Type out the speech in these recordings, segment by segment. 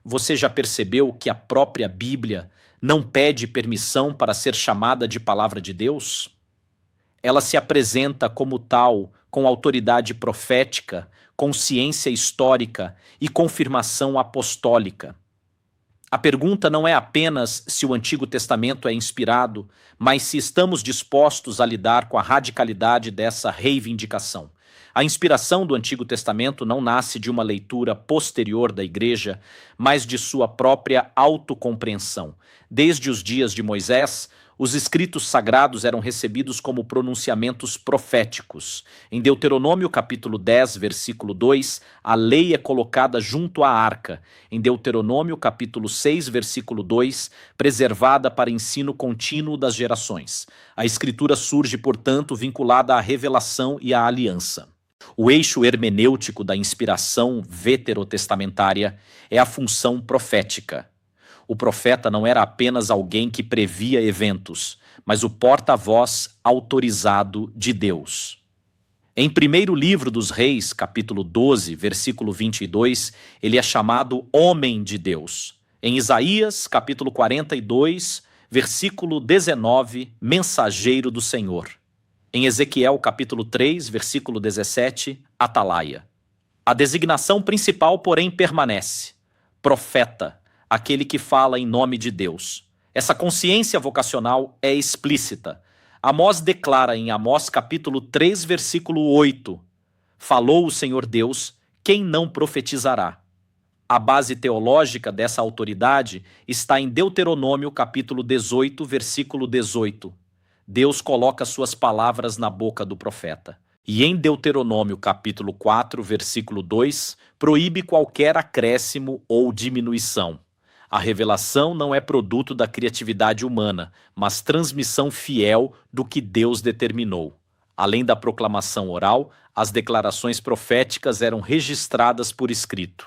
Você já percebeu que a própria Bíblia não pede permissão para ser chamada de palavra de Deus? Ela se apresenta como tal, com autoridade profética, consciência histórica e confirmação apostólica. A pergunta não é apenas se o Antigo Testamento é inspirado, mas se estamos dispostos a lidar com a radicalidade dessa reivindicação. A inspiração do Antigo Testamento não nasce de uma leitura posterior da Igreja, mas de sua própria autocompreensão. Desde os dias de Moisés, os escritos sagrados eram recebidos como pronunciamentos proféticos. Em Deuteronômio capítulo 10, versículo 2, a lei é colocada junto à arca. Em Deuteronômio capítulo 6, versículo 2, preservada para ensino contínuo das gerações. A escritura surge, portanto, vinculada à revelação e à aliança. O eixo hermenêutico da inspiração veterotestamentária é a função profética. O profeta não era apenas alguém que previa eventos, mas o porta-voz autorizado de Deus. Em 1º livro dos Reis, capítulo 12, versículo 22, ele é chamado homem de Deus. Em Isaías, capítulo 42, versículo 19, mensageiro do Senhor. Em Ezequiel, capítulo 3, versículo 17, atalaia. A designação principal, porém, permanece: profeta, aquele que fala em nome de Deus. Essa consciência vocacional é explícita. Amós declara em Amós capítulo 3, versículo 8: falou o Senhor Deus, quem não profetizará? A base teológica dessa autoridade está em Deuteronômio capítulo 18, versículo 18. Deus coloca suas palavras na boca do profeta. E em Deuteronômio capítulo 4, versículo 2, proíbe qualquer acréscimo ou diminuição. A revelação não é produto da criatividade humana, mas transmissão fiel do que Deus determinou. Além da proclamação oral, as declarações proféticas eram registradas por escrito.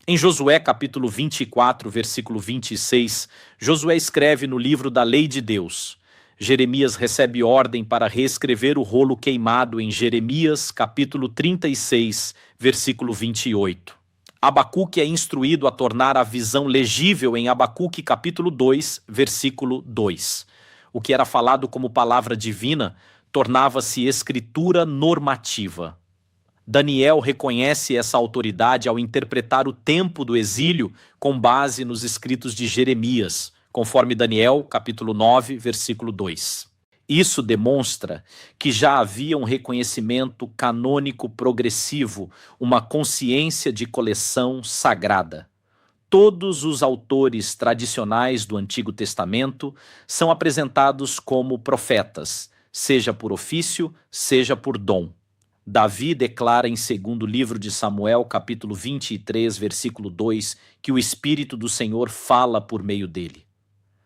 Em Josué capítulo 24, versículo 26, Josué escreve no livro da Lei de Deus. Jeremias recebe ordem para reescrever o rolo queimado em Jeremias capítulo 36, versículo 28. Abacuque é instruído a tornar a visão legível em Abacuque capítulo 2, versículo 2. O que era falado como palavra divina tornava-se escritura normativa. Daniel reconhece essa autoridade ao interpretar o tempo do exílio com base nos escritos de Jeremias, conforme Daniel capítulo 9, versículo 2. Isso demonstra que já havia um reconhecimento canônico progressivo, uma consciência de coleção sagrada. Todos os autores tradicionais do Antigo Testamento são apresentados como profetas, seja por ofício, seja por dom. Davi declara em 2º livro de Samuel, capítulo 23, versículo 2, que o Espírito do Senhor fala por meio dele.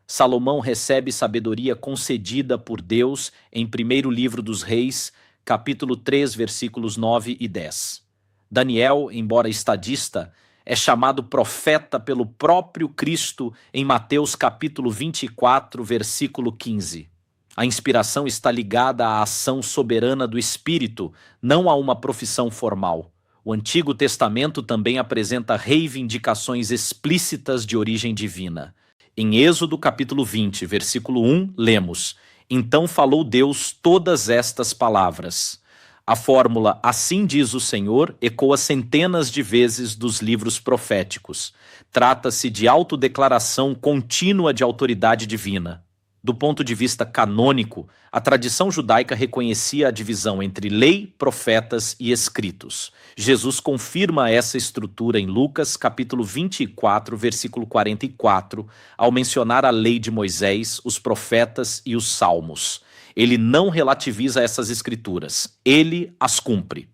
Salomão recebe sabedoria concedida por Deus em 1º livro dos Reis, capítulo 3, versículos 9 e 10. Daniel, embora estadista, é chamado profeta pelo próprio Cristo em Mateus capítulo 24, versículo 15. A inspiração está ligada à ação soberana do Espírito, não a uma profissão formal. O Antigo Testamento também apresenta reivindicações explícitas de origem divina. Em Êxodo capítulo 20, versículo 1, lemos: então falou Deus todas estas palavras. A fórmula "assim diz o Senhor" ecoa centenas de vezes dos livros proféticos. Trata-se de autodeclaração contínua de autoridade divina. Do ponto de vista canônico, a tradição judaica reconhecia a divisão entre lei, profetas e escritos. Jesus confirma essa estrutura em Lucas, capítulo 24, versículo 44, ao mencionar a lei de Moisés, os profetas e os salmos. Ele não relativiza essas escrituras, ele as cumpre.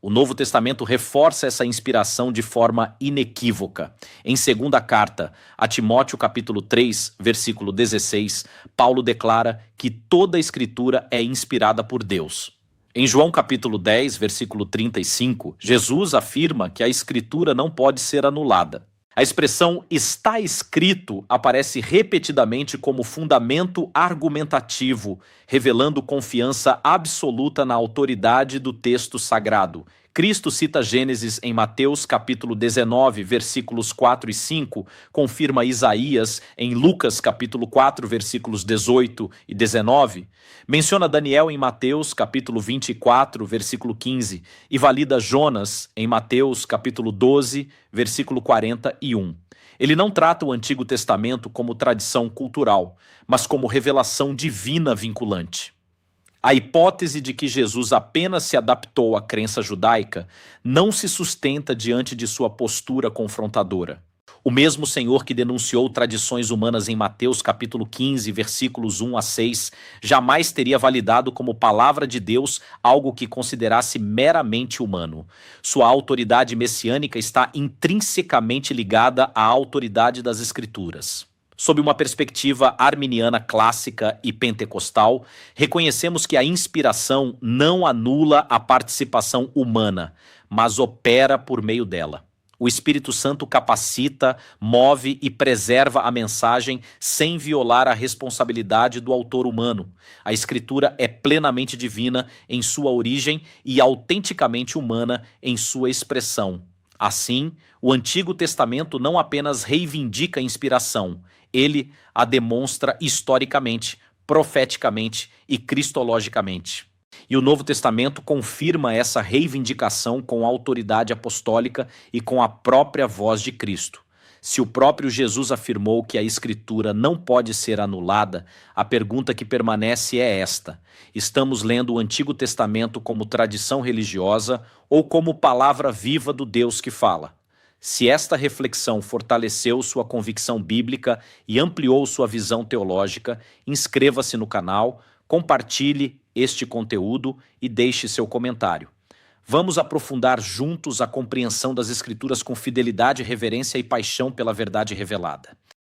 O Novo Testamento reforça essa inspiração de forma inequívoca. Em 2ª carta a Timóteo capítulo 3, versículo 16, Paulo declara que toda a escritura é inspirada por Deus. Em João capítulo 10, versículo 35, Jesus afirma que a escritura não pode ser anulada. A expressão "está escrito" aparece repetidamente como fundamento argumentativo, revelando confiança absoluta na autoridade do texto sagrado. Cristo cita Gênesis em Mateus capítulo 19, versículos 4 e 5, confirma Isaías em Lucas capítulo 4, versículos 18 e 19, menciona Daniel em Mateus capítulo 24, versículo 15 e valida Jonas em Mateus capítulo 12, versículo 41. Ele não trata o Antigo Testamento como tradição cultural, mas como revelação divina vinculante. A hipótese de que Jesus apenas se adaptou à crença judaica não se sustenta diante de sua postura confrontadora. O mesmo Senhor que denunciou tradições humanas em Mateus capítulo 15, versículos 1 a 6, jamais teria validado como palavra de Deus algo que considerasse meramente humano. Sua autoridade messiânica está intrinsecamente ligada à autoridade das Escrituras. Sob uma perspectiva arminiana clássica e pentecostal, reconhecemos que a inspiração não anula a participação humana, mas opera por meio dela. O Espírito Santo capacita, move e preserva a mensagem sem violar a responsabilidade do autor humano. A Escritura é plenamente divina em sua origem e autenticamente humana em sua expressão. Assim, o Antigo Testamento não apenas reivindica a inspiração, ele a demonstra historicamente, profeticamente e cristologicamente. E o Novo Testamento confirma essa reivindicação com a autoridade apostólica e com a própria voz de Cristo. Se o próprio Jesus afirmou que a Escritura não pode ser anulada, a pergunta que permanece é esta: estamos lendo o Antigo Testamento como tradição religiosa ou como palavra viva do Deus que fala? Se esta reflexão fortaleceu sua convicção bíblica e ampliou sua visão teológica, inscreva-se no canal, compartilhe este conteúdo e deixe seu comentário. Vamos aprofundar juntos a compreensão das Escrituras com fidelidade, reverência e paixão pela verdade revelada.